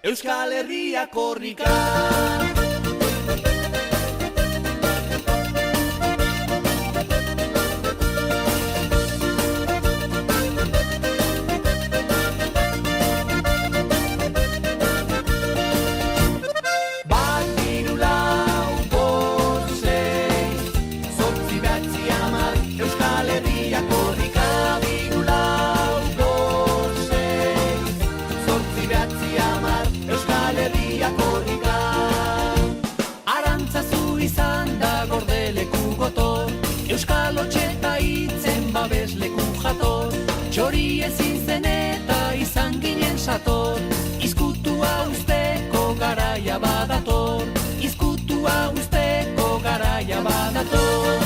Euskal Herria korrika. Euskal Otxeta hitzen babesleku jator, txori ezin zen eta izan ginen sator. Izkutua usteko garaia badator, izkutua usteko garaia badator.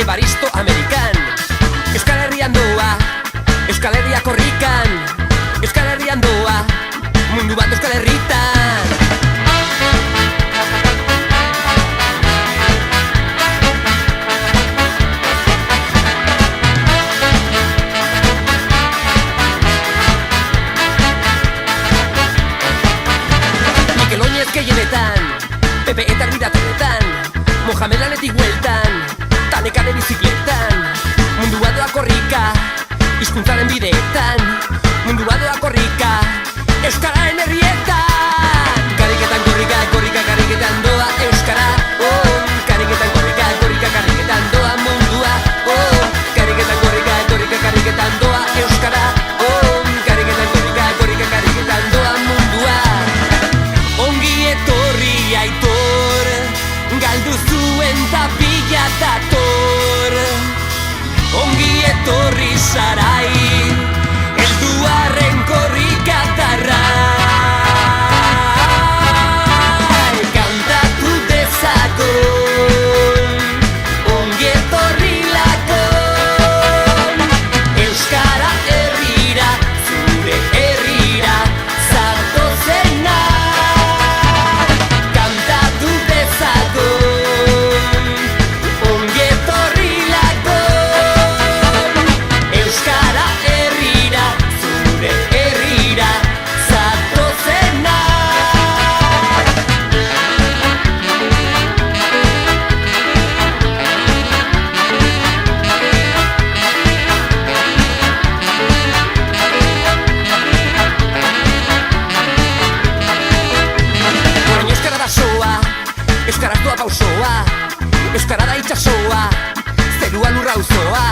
Evaristo Amerikan, Euskal Herrian doa, Euskal Herria korrikan, Euskal Herrian doa, mundu bat Euskal Herritan. Mikel Oinez gehienetan, Pepe eta Ridatonetan, Mohamed Lanetik hueltan, Tanekane bizikletan, mundua doa korrika, hizkuntzaren bideetan, mundua doa korrika, Euskararen herrietan. Kariketan korrika, korrika, kariketan doa Euskara, oh. Kariketan korrika, korrika, kariketan doa mundua, oh. Kariketan korrika, korrika, kariketan doa Euskara, oh. Kariketan korrika, korrika, kariketan doa mundua. Ongi etorri aitor, galdu zuen tapila dator. Ongi etorri sarai, helduarren korrikatarra. Kantatu dezagon, ongi etorri lakon. Euskara herrira, zure herrira, zatozena. Kantatu dezagon, ongi etorri lakon. Euskara herrira, zure herrira, zatozena. Orain euskara da soa, euskaraz doa pausoa, euskara da itxasoa, zerua lurra auzoa.